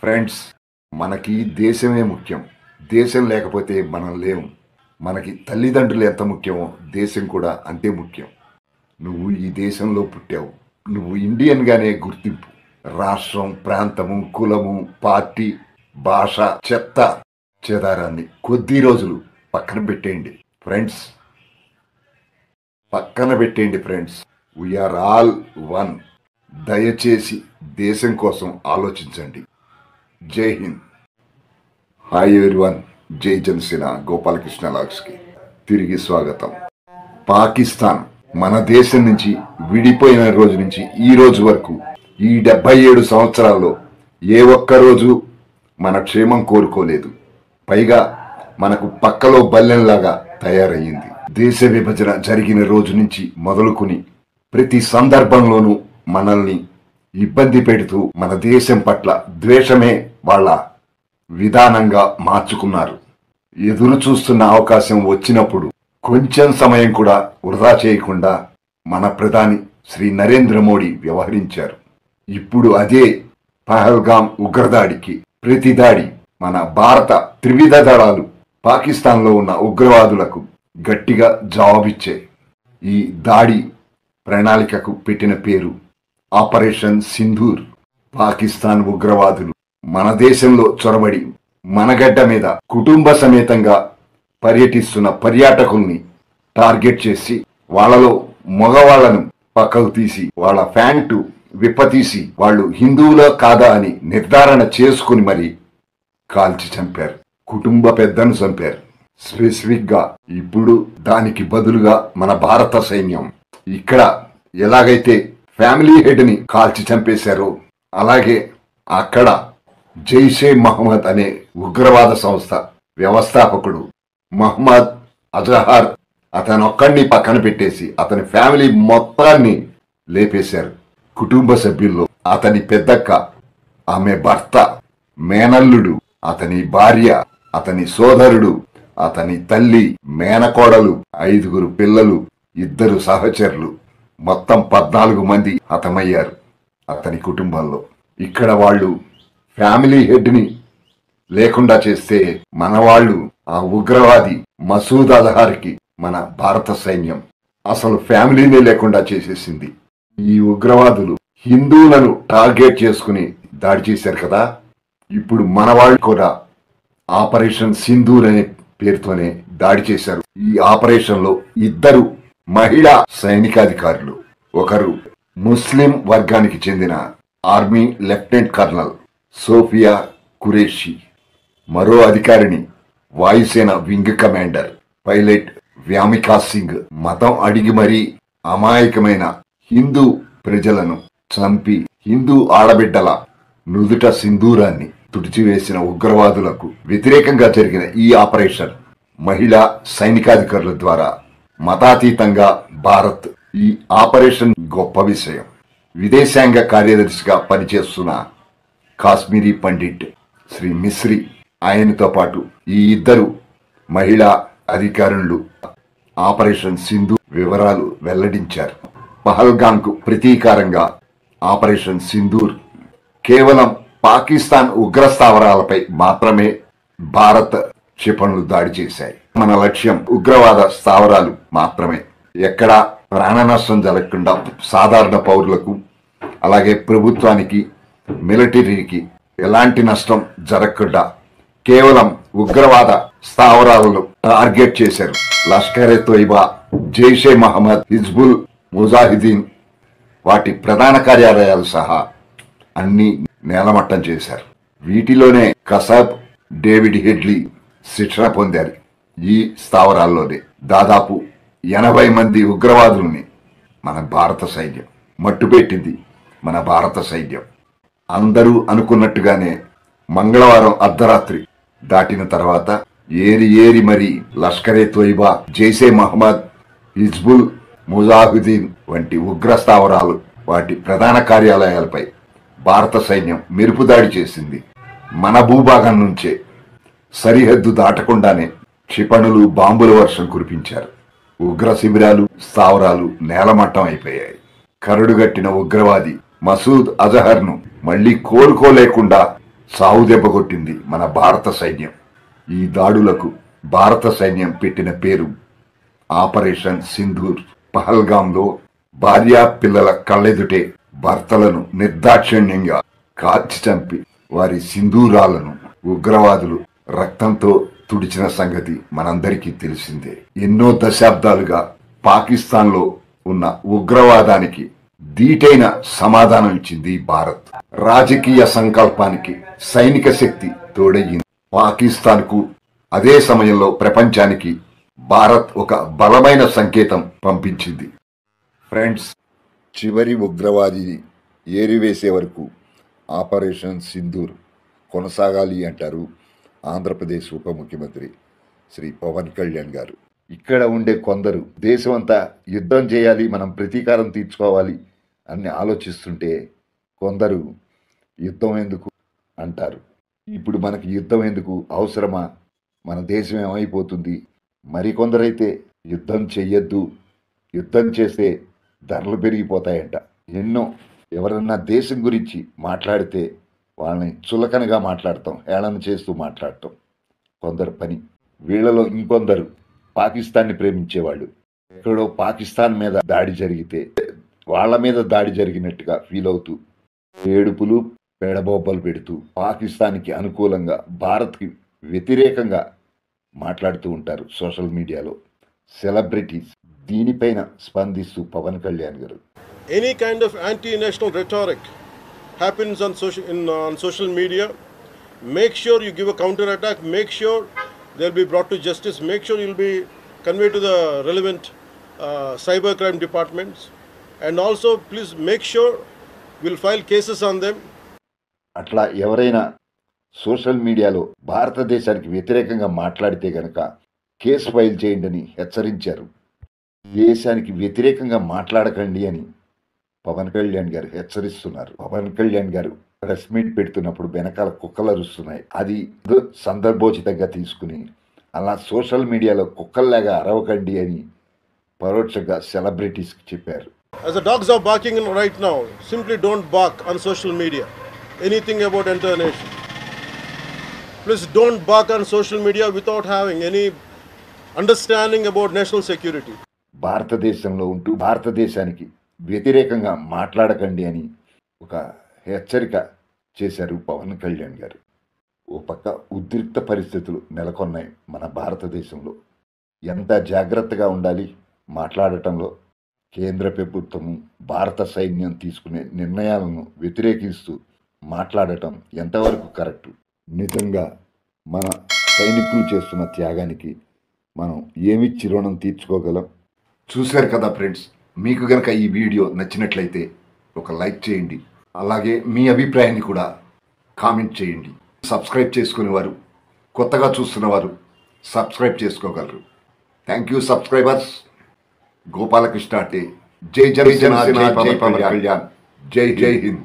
Friends, మనకి దేశమే ముఖ్యం. దేశం లేకపోతే మనం లేము. మనకి తల్లిదండ్రులు ఎంత ముఖ్యమో దేశం కూడా అంతే ముఖ్యం. నువ్వు ఈ దేశంలో పుట్టావు. నువ్వు ఇండియన్గానే గుర్తింపు. రాష్ట్రం, ప్రాంతము, కులము, పార్టీ, భాష, చెత్త చెదారాన్ని కొద్ది రోజులు పక్కన పెట్టేయండి friends. Friends. We are all one. దయచేసి దేశం కోసం ఆలోచించండి. జై హింద్. Hi everyone. జై జనసేన. గోపాలకృష్ణ లాగ్స్కి తిరిగి స్వాగతం. పాకిస్తాన్ మన దేశం నుంచి విడిపోయిన రోజు నుంచి ఈ రోజు వరకు ఈ 77 సంవత్సరాల్లో ఏ ఒక్క రోజు మన క్షేమం కోరుకోలేదు. పైగా మనకు పక్కలో బల్లెంలాగా తయారయ్యింది. దేశ విభజన జరిగిన రోజు నుంచి మొదలుకొని ప్రతి సందర్భంలోనూ మనల్ని ఇబ్బంది పెడుతూ మన దేశం పట్ల ద్వేషమే వాళ్ళ విధానంగా మార్చుకున్నారు. ఎదురు చూస్తున్న అవకాశం వచ్చినప్పుడు కొంచెం సమయం కూడా వృధా చేయకుండా మన ప్రధాని శ్రీ నరేంద్ర మోడీ వ్యవహరించారు. ఇప్పుడు అదే పహల్గాం ఉగ్రదాడికి ప్రతిదాడి మన భారత త్రివిధ దళాలు పాకిస్తాన్లో ఉన్న ఉగ్రవాదులకు గట్టిగా జవాబిచ్చాయి. ఈ దాడి ప్రణాళికకు పెట్టిన పేరు ఆపరేషన్ సింధూర్. పాకిస్తాన్ ఉగ్రవాదులు మన దేశంలో చొరబడి మనగడ్డ మీద కుటుంబ సమేతంగా పర్యటిస్తున్న పర్యాటకుల్ని టార్గెట్ చేసి వాళ్లలో మగవాళ్లను పక్కకు తీసి వాళ్ళ ప్యాంటు విప్పతీసి వాళ్ళు హిందువులో కాదా అని నిర్ధారణ చేసుకుని మరి కాల్చి చంపారు. కుటుంబ పెద్దను చంపారు. స్పెసిఫిక్ గా ఇప్పుడు దానికి బదులుగా మన భారత సైన్యం ఇక్కడ ఎలాగైతే ఫ్యామిలీ హెడ్ ని కాల్చి చంపేశారో అలాగే అక్కడ జైషే మహమ్మద్ అనే ఉగ్రవాద సంస్థ వ్యవస్థాపకుడు మహమ్మద్ అజహర్ అతనొక్కడిని పక్కన పెట్టేసి అతని ఫ్యామిలీ మొత్తాన్ని లేపేశారు. కుటుంబ సభ్యుల్లో అతని పెద్దక్క, ఆమె భర్త, మేనల్లుడు, అతని భార్య, అతని సోదరుడు, అతని తల్లి, మేనకోడలు, 5 పిల్లలు, 2 సహచరులు, మొత్తం 14 మంది హతమయ్యారు అతని కుటుంబంలో. ఇక్కడ వాళ్ళు ఫ్యామిలీ హెడ్ ని లేకుండా చేస్తే మన వాళ్ళు ఆ ఉగ్రవాది మసూద్ అజహర్కి మన భారత సైన్యం అసలు ఫ్యామిలీనే లేకుండా చేసేసింది. ఈ ఉగ్రవాదులు హిందువులను టార్గెట్ చేసుకుని దాడి చేశారు కదా. ఇప్పుడు మన వాళ్ళు కూడా ఆపరేషన్ సింధూర్ అనే పేరుతోనే దాడి చేశారు. ఈ ఆపరేషన్ లో 2 మహిళా సైనికాధికారులు, ఒకరు ముస్లిం వర్గానికి చెందిన army lieutenant colonel Sofia Qureshi, మరో అధికారిని వాయుసేన wing commander pilot Vyomika Singh మతం అడిగి మరీ అమాయకమైన హిందూ ప్రజలను చంపి హిందూ ఆడబిడ్డల నుదుట సింధూరాన్ని తుడిచివేసిన ఉగ్రవాదులకు వ్యతిరేకంగా జరిగిన ఈ ఆపరేషన్ మహిళా సైనికాధికారుల ద్వారా మతాతీతంగా భారత్ ఈ ఆపరేషన్ గొప్ప విషయం. విదేశాంగ కార్యదర్శిగా పనిచేస్తున్న కాశ్మీరీ పండిట్ శ్రీ మిశ్రీ, ఆయనతో పాటు ఈ 2 మహిళా అధికారులు ఆపరేషన్ సింధు వివరాలు వెల్లడించారు. పహల్గాంకు ప్రతీకారంగా ఆపరేషన్ సింధూర్ కేవలం పాకిస్తాన్ ఉగ్ర స్థావరాలపై మాత్రమే భారత్ క్షిపణులు దాడి చేశాయి. మన లక్ష్యం ఉగ్రవాద స్థావరాలు మాత్రమే. ఎక్కడా ప్రాణ నష్టం జరగకుండా సాధారణ పౌరులకు అలాగే ప్రభుత్వానికి, మిలిటరీకి ఎలాంటి నష్టం జరగకుండా కేవలం ఉగ్రవాద స్థావరాలను టార్గెట్ చేశారు. లష్కర్ ఎ తోయిబా, జైషే మహమ్మద్, హిజ్బుల్ ముజాహిదీన్ వాటి ప్రధాన కార్యాలయాలు సహా అన్ని నేలమట్టం చేశారు. వీటిలోనే కసాబ్, డేవిడ్ హెడ్లీ శిక్షణ పొందారు. ఈ స్థావరాల్లోనే దాదాపు 80 మంది ఉగ్రవాదుల్ని మన భారత సైన్యం మట్టుపెట్టింది. మన భారత సైన్యం అందరూ అనుకున్నట్టుగానే మంగళవారం అర్ధరాత్రి దాటిన తర్వాత ఏరి మరి లష్కర్ ఎ తోయిబా, జైషే మహమ్మద్, హిజ్బుల్ ముజాహిదీన్ వంటి ఉగ్ర స్థావరాలు వాటి ప్రధాన కార్యాలయాలపై భారత సైన్యం మెరుపుదాడి చేసింది. మన భూభాగం నుంచే సరిహద్దు దాటకుండానే క్షిపణులు, బాంబుల వర్షం కురిపించారు. ఉగ్ర శిబిరాలు, స్థావరాలు నేలమట్టం అయిపోయాయి. కరడుగట్టిన ఉగ్రవాది మసూద్ అజహర్ను మళ్లీ కోలుకోలేకుండా సావు దెబ్బ కొట్టింది మన భారత సైన్యం. ఈ దాడులకు భారత సైన్యం పెట్టిన పేరు ఆపరేషన్ సింధూర్. పహల్గాంలో భార్యా పిల్లల కళ్ళెదుటే భర్తలను నిర్దాక్షిణ్యంగా కాల్చి చంపి వారి సింధూరాలను ఉగ్రవాదులు రక్తంతో తుడిచిన సంగతి మనందరికీ తెలిసిందే. ఎన్నో దశాబ్దాలుగా పాకిస్తాన్లో ఉన్న ఉగ్రవాదానికి ధీటైన సమాధానం ఇచ్చింది భారత్. రాజకీయ సంకల్పానికి సైనిక శక్తి తోడయ్యింది. పాకిస్తాన్కు అదే సమయంలో ప్రపంచానికి భారత్ ఒక బలమైన సంకేతం పంపించింది. ఫ్రెండ్స్, చివరి ఉగ్రవాదిని ఏరివేసే వరకు ఆపరేషన్ సింధూర్ కొనసాగాలి అంటారు ఆంధ్రప్రదేశ్ ఉప ముఖ్యమంత్రి శ్రీ పవన్ కళ్యాణ్ గారు. ఇక్కడ ఉండే కొందరు దేశమంతా యుద్ధం చేయాలి, మనం ప్రతీకారం తీర్చుకోవాలి అని ఆలోచిస్తుంటే కొందరు యుద్ధం ఎందుకు అంటారు. ఇప్పుడు మనకి యుద్ధం ఎందుకు, అవసరమా, మన దేశం ఏమైపోతుంది. మరికొందరైతే యుద్ధం చెయ్యొద్దు, యుద్ధం చేస్తే ధరలు పెరిగిపోతాయంట. ఎన్నో ఎవరన్నా దేశం గురించి మాట్లాడితే వాళ్ళని చులకనగా మాట్లాడతాం, హేళన చేస్తూ మాట్లాడటం కొందరు పని. వీళ్ళలో ఇంకొందరు పాకిస్తాన్ని ప్రేమించేవాళ్ళు ఎక్కడో పాకిస్తాన్ మీద దాడి జరిగితే వాళ్ళ మీద దాడి జరిగినట్టుగా ఫీల్ అవుతూ ఏడుపులు పెడబొబ్బలు పెడుతూ పాకిస్తాన్కి అనుకూలంగా భారత్కి వ్యతిరేకంగా మాట్లాడుతూ ఉంటారు సోషల్ మీడియాలో సెలబ్రిటీస్. దీనిపైన స్పందిస్తూ పవన్ కళ్యాణ్ గారు, any kind of anti-national rhetoric happens on social media, make sure you give a counter attack, make sure they'll be brought to justice, make sure you'll be conveyed to the relevant cybercrime departments, and also please make sure we'll file cases on them. అట్లా ఎవరైనా social మీడియాలో భారతదేశానికి వ్యతిరేకంగా మాట్లాడితే గనక case file చేయండి అని హెచ్చరించారు. దేశానికి వ్యతిరేకంగా మాట్లాడకండి అని పవన్ కళ్యాణ్ గారు హెచ్చరిస్తున్నారు. పవన్ కళ్యాణ్ గారు ప్రెస్ మీట్ పెడుతున్నప్పుడు వెనకాల కుక్కలు అరుస్తున్నాయి. అది సందర్భోచితంగా తీసుకుని అలా సోషల్ మీడియాలో కుక్కల్లాగా అరవకండి అని పరోక్షంగా సెలబ్రిటీస్కి చెప్పారు. As the dogs are barking right now, simply don't bark on social media anything about entire nation. Please don't bark on social media without having any understanding about national security. భారతదేశంలో ఉంటూ భారతదేశానికి వ్యతిరేకంగా మాట్లాడకండి అని ఒక హెచ్చరిక చేశారు పవన్ కళ్యాణ్ గారు. ఓ పక్క ఉద్రిక్త పరిస్థితులు నెలకొన్నాయి మన భారతదేశంలో. ఎంత జాగ్రత్తగా ఉండాలి మాట్లాడటంలో. కేంద్ర ప్రభుత్వము భారత సైన్యం తీసుకునే నిర్ణయాలను వ్యతిరేకిస్తూ మాట్లాడటం ఎంతవరకు కరెక్టు? నిజంగా మన సైనికులు చేస్తున్న త్యాగానికి మనం ఏమిచ్చి రుణం తీర్చుకోగలం? చూశారు కదా ఫ్రెండ్స్, మీకు గనక ఈ వీడియో నచ్చినట్లయితే ఒక లైక్ చేయండి. అలాగే మీ అభిప్రాయాన్ని కూడా కామెంట్ చేయండి. సబ్స్క్రైబ్ చేసుకునేవారు, కొత్తగా చూస్తున్నవారు సబ్స్క్రైబ్ చేసుకోగలరు. Thank you subscribers. గోపాలకృష్ణ అంటే జై జనసేన, జై పవన్ కళ్యాణ్, జై హింద్.